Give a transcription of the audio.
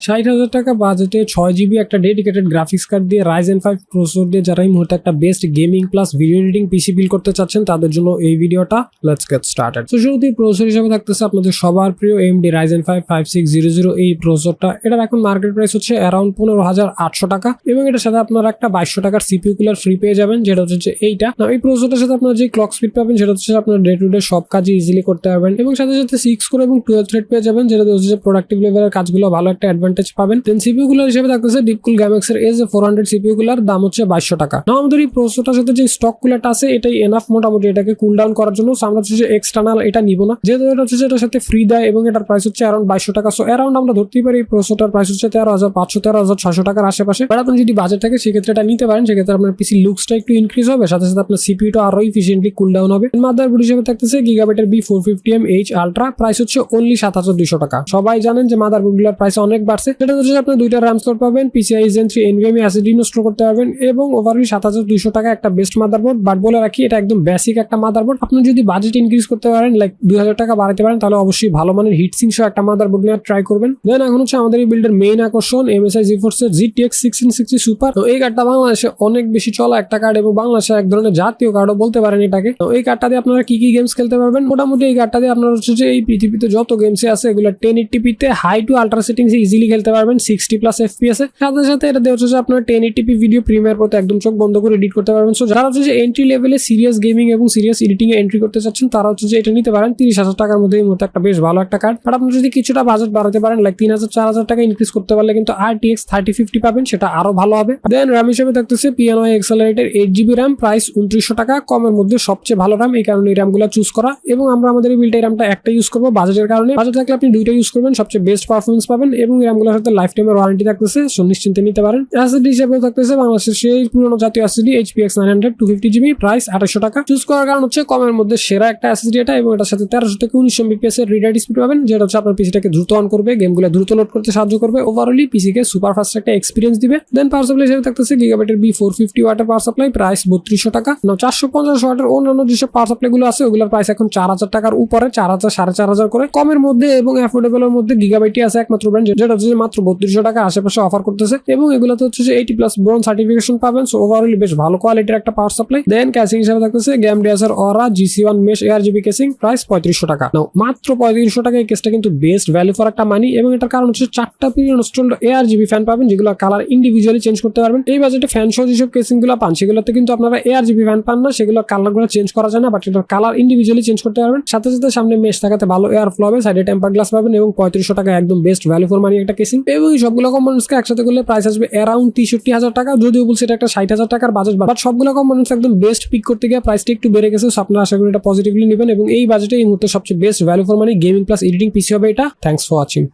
60,000 টাকা বাজেটে 6 GB একটা ডেডিকেটেড গ্রাফিক্স কার্ড দিয়ে Ryzen 5 প্রসেসর দিয়ে যারা এই মুহূর্তে একটা best gaming plus video editing PC build করতে চাচ্ছেন তাদের জন্য এই ভিডিওটা। Let's get started. তো শুরুতেই প্রসেসর হিসেবে থাকতেছে আপনাদের সবার প্রিয় AMD Ryzen 5 5600 এই প্রসেসরটা। এটার এখন মার্কেট প্রাইস হচ্ছে অ্যারাউন্ড 15,800 টাকা এবং এটার সাথে আপনারা একটা 2200 টাকার সিপিইউ কুলার ফ্রি পেয়ে যাবেন, যেটা হচ্ছে এইটা। এই প্রসেসরটার সাথে আপনারা যে ক্লক স্পিড পাবেন সেটা হচ্ছে আপনার ডে টু ডে সব কাজই ইজিলি করতে পারবেন এবং সাথে সাথে 6 কোর এবং 12 থ্রেড পেয়ে যাবেন, যেটা হচ্ছে প্রোডাক্টিভ লেভেলের কাজগুলো ভালো একটা অ্যাডভান্টেজ পাবেন। সিপিইউ কুলার হিসেবে থাকতেছে ডিপকুল গ্যামেক্স এর A400 সিপিইউ কুলার, দাম হচ্ছে 2200 টাকা। না আমাদের এই প্রসেসরটার সাথে যে স্টক কুলারটা আছে এটাই এনাফ মোটামুটি এটাকে কুল ডাউন করার জন্য। আমরা হচ্ছে এক্সটার্নাল এটা নিব না, যেহেতু এটা হচ্ছে এটার সাথে ফ্রি দেয় এবং এটার প্রাইস হচ্ছে অ্যারাউন্ড 2200 টাকা। সো অ্যারাউন্ড আমরা ধরতেই পারি এই প্রসেসরটার প্রাইস হচ্ছে 13,500 13,600 টাকার আশেপাশে। বাট আপনি যদি বাজেট থাকে সেক্ষেত্রে এটা নিতে পারেন, সেক্ষেত্রে আপনার পিসি লুকসটা একটু ইনক্রিজ হবে, সাথে সাথে আপনার সিপিইউটা আরো ইফিশিয়েন্টলি কুল ডাউন হবে। মাদারবোর্ড হিসেবে থাকতেছে গিগাবাইটের B450H আলট্রা, প্রাইস হচ্ছে অনলি 7,200 টাকা। সবাই জানেন যে মাদারবোর্ডগুলোর প্রাইস অনেক বাড়ছে। সেটা হচ্ছে আপনি দুইটা RAM স্লট পাবেন, PCIe Gen 3 NVMe SSD install করতে পারবেন এবং ওভারঅল 7,200 টাকা একটা বেস্ট মাদারবোর্ড। বাট বলে রাখি এটা একদম বেসিক একটা মাদারবোর্ড। আপনি যদি বাজেট ইনক্রিজ করতে পারেন, লাইক 2000 টাকা বাড়াতে পারেন, তাহলে অবশ্যই ভালো মানের হিটসিং সহ একটা মাদারবোর্ড নিয়ে ট্রাই করবেন। দেন এখন হচ্ছে আমাদের এই বিল্ডের মেইন আকর্ষণ MSI GeForce এর GTX 1660 সুপার। তো এই কার্ডটা বাংলাদেশে অনেক বেশি চলা একটা কার্ড এবং বাংলাদেশে এক ধরনের জাতীয় কার্ডও বলতে পারেন এটাকে। তো এই কার্ডটা দিয়ে আপনারা কি কি গেমস খেলতে পারবেন? মোটামুটি এই কার্ডটা দিয়ে আপনারা হচ্ছে যে এই পৃথিবীতে যত গেমস আছে এগুলো 1080p তে হাই টু আল্ট্রা সেটিংসে ইজিলি খেলতে পারবেন 60+ FPS এ। সাথে সাথে এটা দিয়ে হচ্ছে যে আপনারা 1080p ভিডিও প্রিমিয়ার করতে একদম চোখ বন্ধ করে এডিট করতে পারবেন। সো যারা হচ্ছে যে এন্ট্রি লেভেলে সিরিয়াস গেমিং এবং সিরিয়াস এডিটিং এ এন্ট্রি করতে চাচ্ছেন তারা হচ্ছে যে এটা নিতে পারেন। 30,000 টাকার মধ্যে এই মুহূর্তে একটা বেশ ভালো একটা কার্ড। আর আপনি যদি কিছুটা বাজেট বাড়াতে পারেন, লাইক 3,000 4,000 টাকা ইনক্রিজ করতে পারলে কিন্তু RTX 3050 পাবেন, সেটা আরো ভালো হবে। দেন RAM হিসেবে থাকতেছে PNY Accelerator 8GB RAM, price 2900 টাকা। কমের মধ্যে সবচেয়ে ভালো RAM, এই কারণে এই RAM গুলো চুজ করা। এবং আমরা আমাদের এই বিল্ডে RAMটা একটা ইউজ করবো বাজেটের কারণে। বাজেট থাকলে আপনি দুইটা ইউজ করবেন, সবচেয়ে বেস্ট পারফরমেন্স পাবেন এবং এই RAM গুলোর সাথে লাইফ টাইমের ওয়ারেন্টি থাকতেছে, সো নিশ্চিন্তে নিতে পারেন। SSD হিসেবে থাকতেছে বাংলাদেশের সেই পুরনো জাতীয় SSD HPX 900 250GB, প্রাইস 2800 টাকা। চুজ করার কারণ হচ্ছে কমের মধ্যে সেরা একটা SSD এটা এবং এটার সাথে 1300 থেকে 1900 MBPS এর রিড রাইট স্পিড পাবেন, যেটা হচ্ছে আপনার পিসিটাকে দ্রুত অন করবে, গেমগুলো দ্রুত লোড করতে সাহায্য করবে, ওভারঅলি পিসিকে সুপার ফাস্ট একটা এক্সপিরিয়েন্স দিবে। দেন পাওয়ার সাপ্লাই হিসেবে থাকতেছে গিগাবাইটের B450 ওয়াটের পাওয়ার সাপ্লাই, প্রাইস 3200 টাকা। 450 ওয়াটের অন্যান্য যেসব পাওয়ার সাপ্লাই গুলো আছে ওগুলোর প্রাইস এখন 4,000 টাকার উপরে, 4,000 4,500 করে। কমের মধ্যে এবং অ্যাফোর্ডেবল এর মধ্যে গিগাবাইটই আছে একমাত্র ব্র্যান্ড, যেটা হচ্ছে মাত্র 3200 টাকা আশেপাশে অফার করতেছে এবং এগুলোতে হচ্ছে যে 80+ ব্রোঞ্জ সার্টিফিকেশন পাবেন। সো ওভারঅলি বেশ ভালো কোয়ালিটির একটা পাওয়ার সাপ্লাই। দেন ক্যাসিং হিসেবে থাকতেছে গ্যামডিয়াসের অরা GC1 mesh ARGB casing, price 3500 টাকা। নাও মাত্র 3500 টাকা এই কেসটা কিন্তু বেস্ট ভ্যালু ফর একটা মানি এবং এটার কারণ হচ্ছে 4টা প্রি ইনস্টলড ARGB ফ্যান পাবেন, যেগুলো কালার ইন্ডিভিজুয়ালি চেঞ্জ করতে পারবেন। এই বাজেটে ফ্যান সহ যেসব কেসিং গুলো পান সেগুলোতে কিন্তু আপনারা ARGB ফ্যান পান না, সেগুলো কালার গুলো চেঞ্জ করা যায় না, বাট এটার কালার ইন্ডিভিজুয়ালি চেঞ্জ করতে পারবেন। সাথে সাথে সামনে মেশ থাকাতে ভালো এয়ার ফ্লো হবে, সাইডে টেম্পার গ্লাস পাবেন এবং 3500 টাকা একদম বেস্ট ভ্যালু ফর মানি একটা কেসিং। এবং এই সবগুলো কম্পোনেন্টসকে একসাথে করলে প্রাইস আসবে অ্যারাউন্ড 63,000 টাকা। যদিও বলছে এটা একটা 60,000 টাকার বাজেট, বাট সবগুলো কম্পোনেন্টস একদম বেস্ট পিক করতে গিয়ে প্রাইসটা একটু বেড়ে গেছে। সো আপনারা আশা করি এটা পজিটিভলি নেবেন এবং এই বাজেটে এই মুহূর্তে সবচেয়ে best value for money gaming plus editing PC হবে এটা। Thanks for watching.